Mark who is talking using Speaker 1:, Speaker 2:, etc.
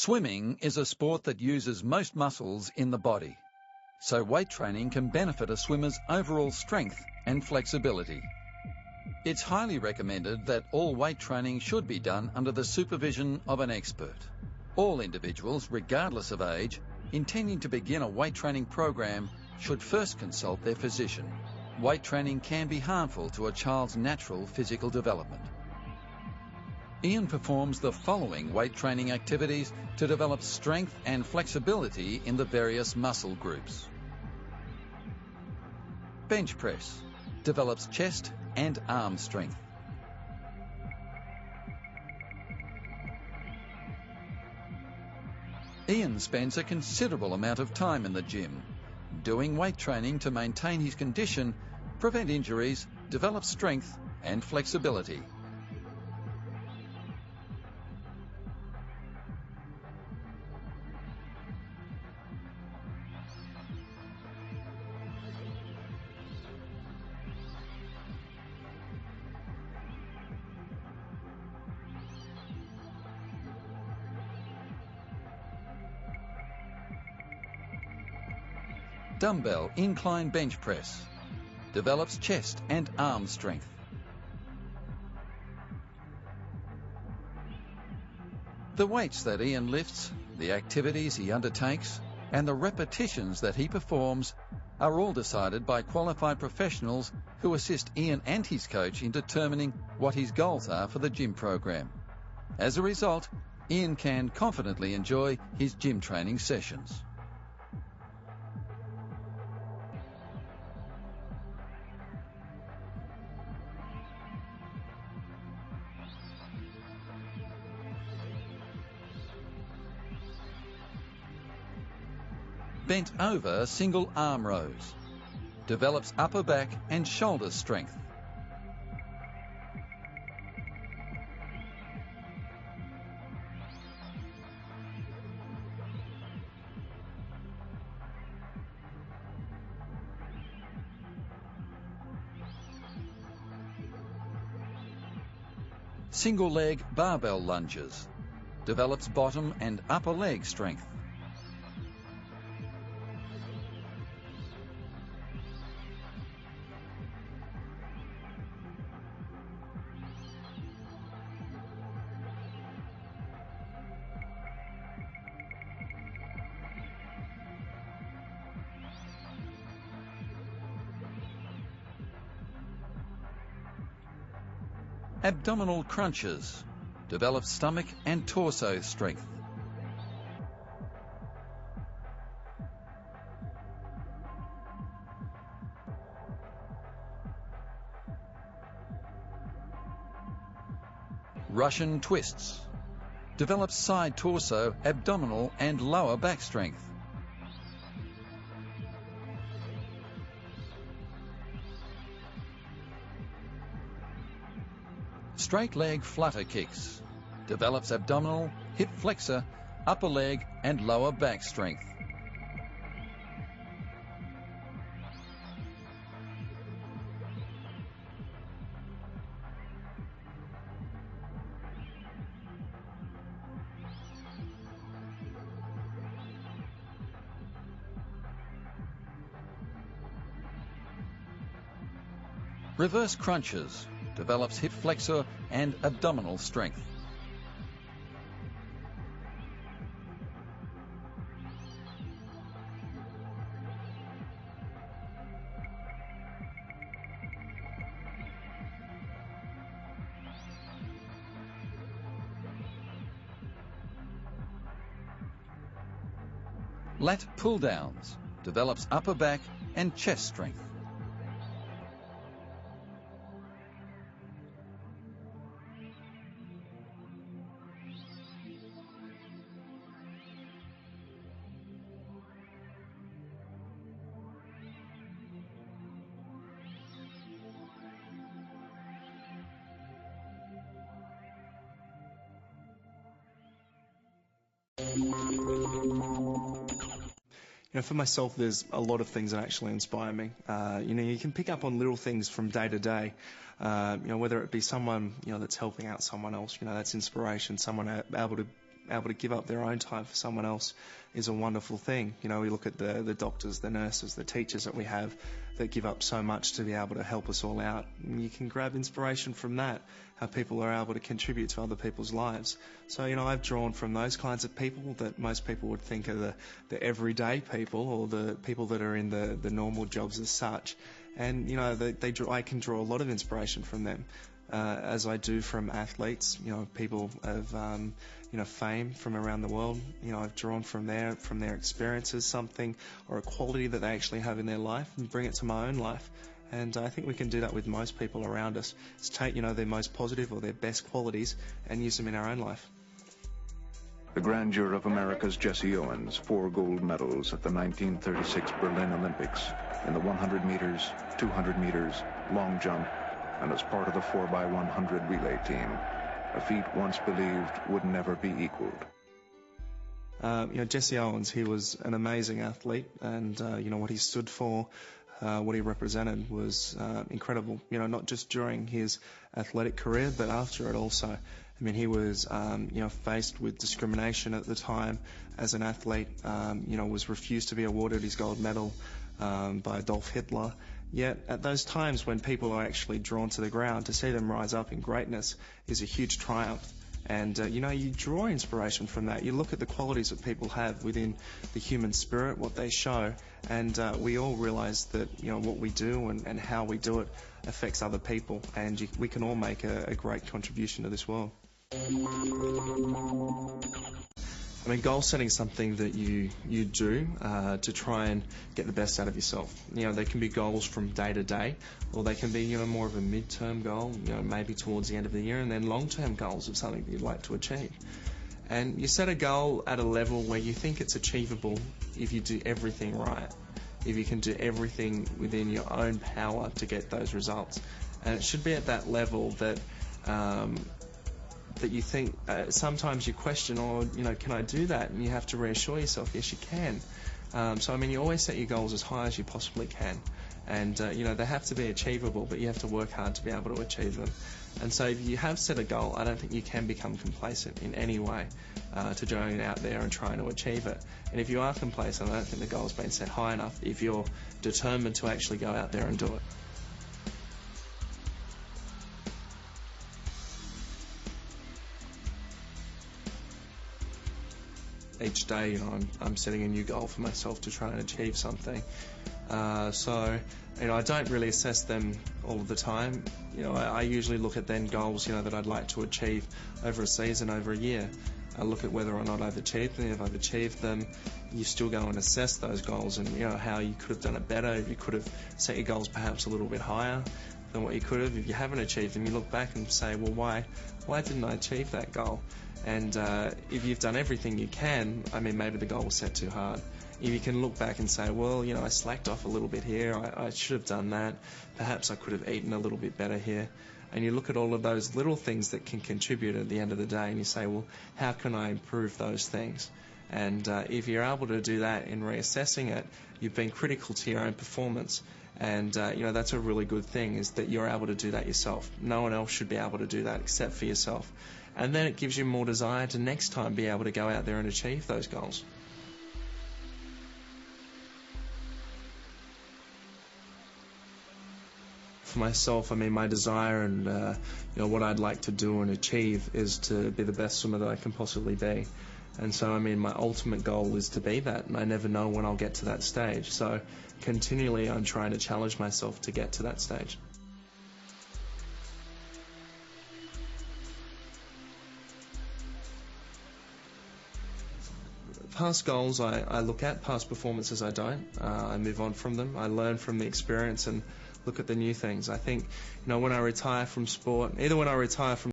Speaker 1: Swimming is a sport that uses most muscles in the body, so weight training can benefit a swimmer's overall strength and flexibility. It's highly recommended that all weight training should be done under the supervision of an expert. All individuals, regardless of age, intending to begin a weight training program should first consult their physician. Weight training can be harmful to a child's natural physical development. Ian performs the following weight training activities to develop strength and flexibility in the various muscle groups. Bench press develops chest and arm strength. Ian spends a considerable amount of time in the gym, doing weight training to maintain his condition, prevent injuries, develop strength and flexibility. Dumbbell incline bench press develops chest and arm strength. The weights that Ian lifts, the activities he undertakes, and the repetitions that he performs are all decided by qualified professionals who assist Ian and his coach in determining what his goals are for the gym program. As a result, Ian can confidently enjoy his gym training sessions. Bent over single arm rows develops upper back and shoulder strength. Single leg barbell lunges develops bottom and upper leg strength. Abdominal crunches develops stomach and torso strength. Russian twists develops side torso, abdominal and lower back strength. Straight leg flutter kicks develops abdominal, hip flexor, upper leg and lower back strength. Reverse crunches develops hip flexor and abdominal strength. Lat pull downs develops upper back and chest strength.
Speaker 2: For myself, there's a lot of things that actually inspire me. You can pick up on little things from day to day. Whether it be someone, that's helping out someone else, that's inspiration. Someone able to able to give up their own time for someone else is a wonderful thing. You know, we look at the doctors, the nurses, the teachers that we have that give up so much to be able to help us all out. And you can grab inspiration from that, how people are able to contribute to other people's lives. So, you know, I've drawn from those kinds of people that most people would think are the everyday people, or the people that are in the normal jobs as such. And, you know, I can draw a lot of inspiration from them, as I do from athletes, you know, people of, you know, fame from around the world. You know, I've drawn from their experiences something or a quality that they actually have in their life and bring it to my own life. And I think we can do that with most people around us. It's take, you know, their most positive or their best qualities and use them in our own life.
Speaker 3: The grandeur of America's Jesse Owens, 4 gold medals at the 1936 Berlin Olympics in the 100 meters, 200 meters, long jump, and as part of the 4x100 relay team, a feat once believed would never be equaled.
Speaker 2: You know, Jesse Owens, he was an amazing athlete, and you know, what he stood for, what he represented was incredible. You know, not just during his athletic career, but after it also. I mean, he was, you know, faced with discrimination at the time as an athlete. You know, was refused to be awarded his gold medal by Adolf Hitler. Yet at those times when people are actually drawn to the ground, to see them rise up in greatness is a huge triumph. And, you know, you draw inspiration from that. You look at the qualities that people have within the human spirit, what they show, and we all realize that, you know, what we do and how we do it affects other people, and we can all make a great contribution to this world. I mean, goal setting is something that you do to try and get the best out of yourself. You know, they can be goals from day to day, or they can be, you know, more of a mid-term goal, you know, maybe towards the end of the year, and then long-term goals of something that you'd like to achieve. And you set a goal at a level where you think it's achievable if you do everything right, if you can do everything within your own power to get those results. And it should be at that level that that you think, sometimes you question, or, you know, can I do that? And you have to reassure yourself, yes, you can. So, I mean, you always set your goals as high as you possibly can. And, you know, they have to be achievable, but you have to work hard to be able to achieve them. And so if you have set a goal, I don't think you can become complacent in any way to going out there and trying to achieve it. And if you are complacent, I don't think the goal's been set high enough if you're determined to actually go out there and do it. Each day, you know, I'm setting a new goal for myself to try and achieve something. So, you know, I don't really assess them all the time. You know, I usually look at then goals, you know, that I'd like to achieve over a season, over a year. I look at whether or not I've achieved them. If I've achieved them, you still go and assess those goals and, you know, how you could have done it better. If you could have set your goals perhaps a little bit higher than what you could have. If you haven't achieved them, you look back and say, well, why didn't I achieve that goal? And if you've done everything you can, I mean, maybe the goal was set too hard. If you can look back and say, well, you know, I slacked off a little bit here, I should have done that, perhaps I could have eaten a little bit better here. And you look at all of those little things that can contribute at the end of the day, and you say, well, how can I improve those things? And if you're able to do that in reassessing it, you've been critical to your own performance. And, you know, that's a really good thing, is that you're able to do that yourself. No one else should be able to do that except for yourself. And then it gives you more desire to next time be able to go out there and achieve those goals. For myself, I mean, my desire and, you know, what I'd like to do and achieve is to be the best swimmer that I can possibly be. And so, I mean, my ultimate goal is to be that, and I never know when I'll get to that stage. So continually I'm trying to challenge myself to get to that stage. Past goals I look at, past performances I don't. I move on from them. I learn from the experience and look at the new things. I think, you know, when I retire from sport, either when I retire from